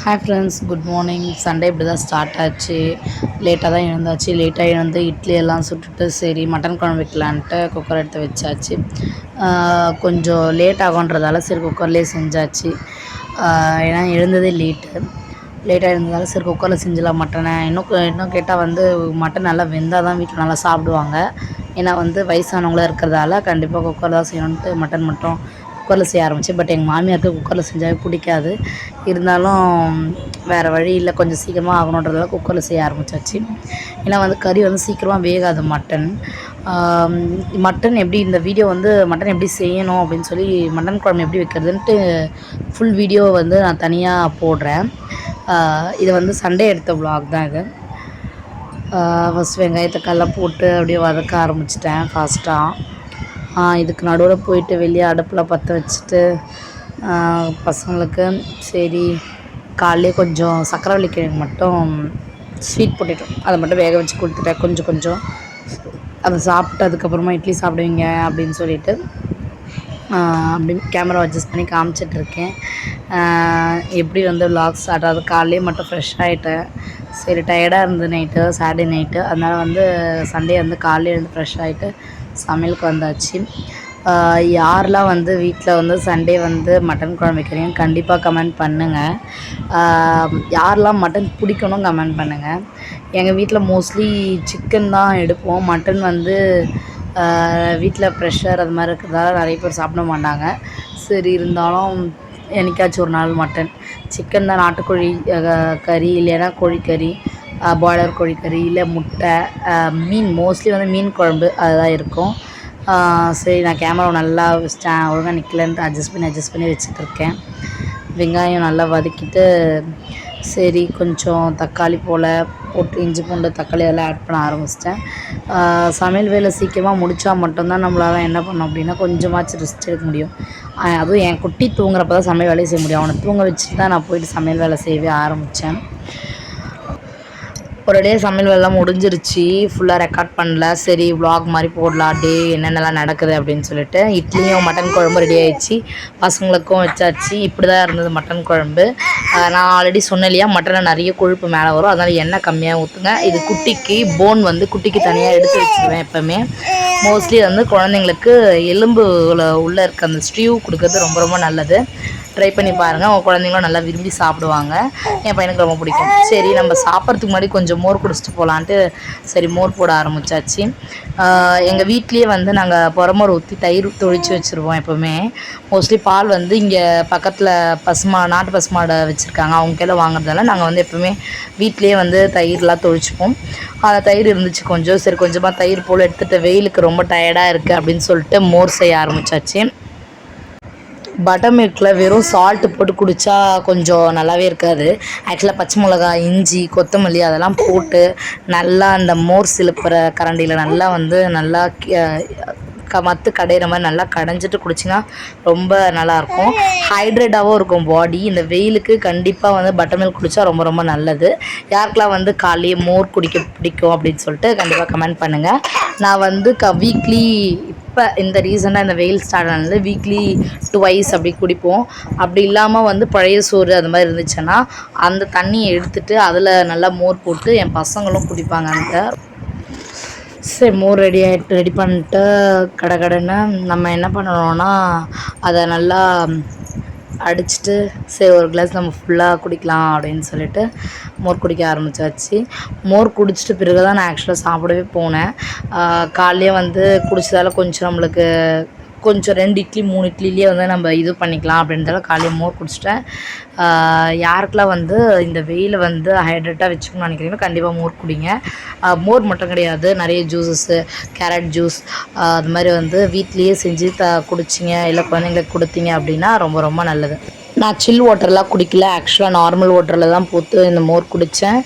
Hi friends, good morning. Sunday இப்படி தான் start ஆச்சு. லேட்டாக தான் எழுந்தாச்சு. லேட்டாக எழுந்து இட்லி எல்லாம் சுட்டுட்டு சரி மட்டன் குழம்பு வைக்கலான்ட்டு குக்கர் எடுத்து வச்சாச்சு. கொஞ்சம் லேட் ஆகுன்றதால சரி குக்கர்லேயே செஞ்சாச்சு. ஏன்னா எழுந்ததே லேட்டாக எழுந்ததால சரி குக்கரில் செஞ்சிடலாம் மட்டனை. இன்னும் கேட்டால் மட்டன் நல்லா வெந்தால் தான் வீட்டில் நல்லா சாப்பிடுவாங்க. ஏன்னா வயசானவங்களாம் இருக்கிறதால கண்டிப்பாக குக்கர் தான் செய்யணுன்ட்டு மட்டன் மட்டும் குக்கரில் செய்ய ஆரம்பித்தேன். பட் எங்கள் மாமியாருக்கு குக்கரில் செஞ்சாவே பிடிக்காது. இருந்தாலும் வேறு வழி இல்லை, கொஞ்சம் சீக்கிரமாக ஆகணுன்றதால குக்கரில் செய்ய ஆரம்பித்தாச்சு. ஏன்னா கறி சீக்கிரமாக வேகாது மட்டன். மட்டன் எப்படி இந்த வீடியோ மட்டன் எப்படி செய்யணும் அப்படின்னு சொல்லி மட்டன் குழம்பு எப்படி வைக்கிறதுன்ட்டு ஃபுல் வீடியோ நான் தனியாக போடுறேன். இது சண்டே எடுத்த விலாக் தான் இது. ஃபஸ்ட் வெங்காயத்தக்காயெல்லாம் போட்டு அப்படியே வதக்க ஆரம்பிச்சிட்டேன் ஃபாஸ்ட்டாக. இதுக்கு நடுவில் போயிட்டு வெளியே அடுப்பில் பற்ற வச்சுட்டு பசங்களுக்கு சரி காலையிலே கொஞ்சம் சக்கரவள்ளி கிழங்கு மட்டும் ஸ்வீட் பொட்டேட்டோ அதை மட்டும் வேக வச்சு கொடுத்துட்டேன். கொஞ்சம் அதை சாப்பிட்டு அதுக்கப்புறமா இட்லி சாப்பிடுவீங்க அப்படின்னு சொல்லிட்டு அப்படி கேமரா அட்ஜஸ்ட் பண்ணி காமிச்சிட்ருக்கேன். எப்படி விலாக் ஸ்டார்ட் ஆகுது. காலையிலே மட்டும் ஃப்ரெஷ் ஆகிட்டேன். சரி டயர்டாக இருந்தது சாட்டர்டே நைட்டு. அதனால் சண்டே காலையில ஃப்ரெஷ் ஆகிட்டு சமையலுக்கு வந்தாச்சு. யாரெலாம் வீட்டில் சண்டே மட்டன் குழம்பு வைக்கிறீங்க கண்டிப்பாக கமெண்ட் பண்ணுங்கள். யாரெலாம் மட்டன் பிடிக்கணும் கமெண்ட் பண்ணுங்கள். எங்கள் வீட்டில் மோஸ்ட்லி சிக்கன் தான் எடுப்போம். மட்டன் வீட்டில் ப்ரெஷர் அது மாதிரி இருக்கிறதால நிறைய பேர் சாப்பிட மாட்டாங்க. சரி இருந்தாலும் என்னைக்காச்சும் ஒரு நாள் மட்டன். சிக்கன் தான் நாட்டுக்கோழி கறி, இல்லைன்னா கோழிக்கறி, பாய்லர் கோழிக்கறி, இல்லை முட்டை, மீன். மோஸ்ட்லி மீன் குழம்பு அதுதான் இருக்கும். சரி நான் கேமரா நல்லா ஒழுங்காக நிற்கலன்ட்டு அட்ஜஸ்ட் பண்ணி வச்சுட்ருக்கேன். வெங்காயம் நல்லா வதக்கிட்டு சரி கொஞ்சம் தக்காளி போட்டு இஞ்சி பூண்டு தக்காளி எல்லாம் ஆட் பண்ண ஆரம்பிச்சிட்டேன். சமையல் வேலை சீக்கிரமாக முடித்தா மட்டும்தான் நம்மளால் என்ன பண்ணோம் அப்படின்னா கொஞ்சமாச்சும் ரெஸ்ட் எடுக்க முடியும். அதுவும் என் குட்டி தூங்குறப்ப தான் சமையல் வேலையை செய்ய முடியும். அவனை தூங்க வச்சுட்டு தான் நான் போயிட்டு சமையல் வேலை செய்யவே ஆரம்பித்தேன். ஒரு டே சமையல் வேலைலாம் முடிஞ்சிருச்சு. ஃபுல்லாக ரெக்கார்ட் பண்ணல. சரி விலாக் மாதிரி போடலாம் டே என்னென்னலாம் நடக்குது அப்படின்னு சொல்லிட்டு. இட்லியும் மட்டன் குழம்பு ரெடி ஆகிடுச்சு. பசங்களுக்கும் வச்சாச்சு. இப்படி தான் இருந்தது மட்டன் குழம்பு. நான் ஆல்ரெடி சொன்னேன் இல்லையா, மட்டனில் நிறைய கொழுப்பு மேலே வரும், அதனால் எண்ணெய் கம்மியாக ஊற்றுங்க. இது குட்டிக்கு போன் குட்டிக்கு தனியாக எடுத்து வச்சுருவேன் எப்போவுமே. மோஸ்ட்லி குழந்தைங்களுக்கு எலும்பு உள்ளே இருக்க அந்த ஸ்டியூ கொடுக்கறது ரொம்ப ரொம்ப நல்லது. ட்ரை பண்ணி பாருங்கள். அவங்க குழந்தைங்களும் நல்லா விரும்பி சாப்பிடுவாங்க. என் பையனுக்கு ரொம்ப பிடிக்கும். சரி நம்ம சாப்பிட்றதுக்கு முன்னாடி கொஞ்சம் மோர் குடிச்சிட்டு போகலான்ட்டு சரி மோர் போட ஆரம்பித்தாச்சு. எங்கள் வீட்லேயே நாங்கள் புறமோர் ஊற்றி தயிர் தொளிச்சு வச்சுருவோம் எப்போவுமே. மோஸ்ட்லி பால் இங்கே பக்கத்தில் நாட்டு பசுமாடை வச்சுருக்காங்க. அவங்க கையில் வாங்குறதால நாங்கள் எப்போவுமே வீட்லேயே தயிர்லாம் தொளிச்சுப்போம். அந்த தயிர் இருந்துச்சு கொஞ்சம். சரி கொஞ்சமாக தயிர் போல் எடுத்துகிட்டு வெயிலுக்கு ரொம்ப டயர்டாக இருக்குது அப்படின்னு சொல்லிட்டு மோர் செய்ய ஆரம்பித்தாச்சு. பட்டர் மில்கில் வெறும் சால்ட்டு போட்டு குடித்தா கொஞ்சம் நல்லாவே இருக்காது. ஆக்சுவலாக பச்சை மிளகாய், இஞ்சி, கொத்தமல்லி அதெல்லாம் போட்டு நல்லா அந்த மோர் சிலுப்புற கரண்டியில் நல்லா மத்து கடையிற மாதிரி நல்லா கடைஞ்சிட்டு குடிச்சிங்கன்னா ரொம்ப நல்லாயிருக்கும். ஹைட்ரேட்டாகவும் இருக்கும் பாடி. இந்த வெயிலுக்கு கண்டிப்பாக பட்டர் மில்க் குடித்தா ரொம்ப ரொம்ப நல்லது. யாருக்கெல்லாம் காலையே மோர் குடிக்க பிடிக்கும் அப்படின்னு சொல்லிட்டு கண்டிப்பாக கமெண்ட் பண்ணுங்கள். நான் வீக்லி இப்போ இந்த ரீசனாக இந்த வெயில் ஸ்டார்ட் ஆனது வீக்லி 2 அப்படி குடிப்போம். அப்படி இல்லாமல் பழைய சோறு அது மாதிரி இருந்துச்சுன்னா அந்த தண்ணியை எடுத்துகிட்டு அதில் நல்லா மோர் போட்டு என் பசங்களும் குடிப்பாங்க. சரி மோர் ரெடி பண்ணிட்டு கடைன்னு நம்ம என்ன பண்ணணும்னா அதை நல்லா அடிச்சுட்டு சரி ஒரு கிளாஸ் நம்ம ஃபுல்லாக குடிக்கலாம் அப்படின்னு சொல்லிட்டு மோர் குடிக்க ஆரம்பித்தாச்சு. மோர் குடிச்சிட்டு பிறகு தான் நான் ஆக்சுவலாக சாப்பிடவே போனேன். காலையிலே குடிச்சதால் கொஞ்சம் நம்மளுக்கு கொஞ்சம் 2 இட்லி 3 இட்லிலேயே நம்ம இது பண்ணிக்கலாம் அப்படின்றதால காலையில் மோர் குடிச்சிட்டேன். யாருக்கெல்லாம் இந்த வெயிலை ஹைட்ரேட்டாக வச்சுக்கணும்னு நினைக்கிறீங்களோ கண்டிப்பாக மோர் குடிங்க. மோர் மட்டும் கிடையாது, நிறைய ஜூஸஸ்ஸு, கேரட் ஜூஸ் அது மாதிரி வீட்லேயே செஞ்சு குடிச்சிங்க இல்லை குழந்தைங்களுக்கு கொடுத்தீங்க அப்படின்னா ரொம்ப ரொம்ப நல்லது. நான் சில் வாட்டர்லாம் குடிக்கல. ஆக்சுவலாக நார்மல் வாட்டரில் தான் போட்டு இந்த மோர் குடித்தேன்.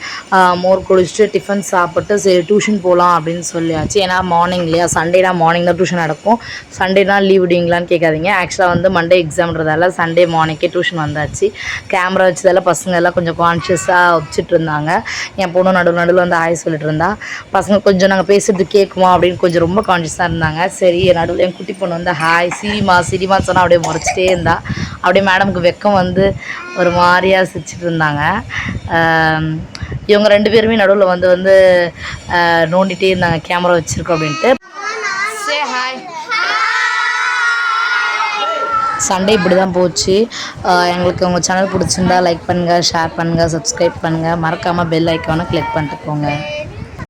மோர் குடிச்சிட்டு டிஃபன் சாப்பிட்டு சரி டியூஷன் போகலாம் அப்படின்னு சொல்லியாச்சு. ஏன்னா மார்னிங் இல்லையா, சண்டேனா மார்னிங் தான் டியூஷன் நடக்கும். சண்டேனா லீவ் விடுவீங்களான்னு கேட்காதீங்க. ஆக்சுவலாக மண்டே எக்ஸாம்ன்றதால சண்டே மார்னிங்கே டியூஷன் வந்தாச்சு. கேமரா வச்சதால் பசங்க எல்லாம் கொஞ்சம் கான்ஷியஸாக வச்சுட்டு இருந்தாங்க. என் பொண்ணு நடுவில் ஆய் சொல்லிட்டு இருந்தா. பசங்க கொஞ்சம் நாங்கள் பேசுகிறது கேட்குமா அப்படின்னு கொஞ்சம் ரொம்ப கான்ஷியஸாக இருந்தாங்க. சரி நடுவில் என் குட்டி பொண்ணு ஹாய் சிரிமா சொன்னால் அப்படியே முறைச்சிட்டே இருந்தா. அப்படியே மேடமுக்கு வெக்கம் வரைக்கும் வந்து ஒரு மாதிரியாக சிரிச்சிட்டு இருந்தாங்க. இவங்க 2 பேருமே நடுவில் வந்து வந்து நோண்டிகிட்டே இருந்தாங்க கேமரா வச்சுருக்கோம் அப்படின்ட்டு. Say hi. சண்டே இப்படி தான் போச்சு. எங்களுக்கு உங்கள் சேனல் பிடிச்சிருந்தா லைக் பண்ணுங்கள், ஷேர் பண்ணுங்கள், சப்ஸ்கிரைப் பண்ணுங்கள். மறக்காமல் பெல் ஐக்கானை கிளிக் பண்ணிட்டு போங்க.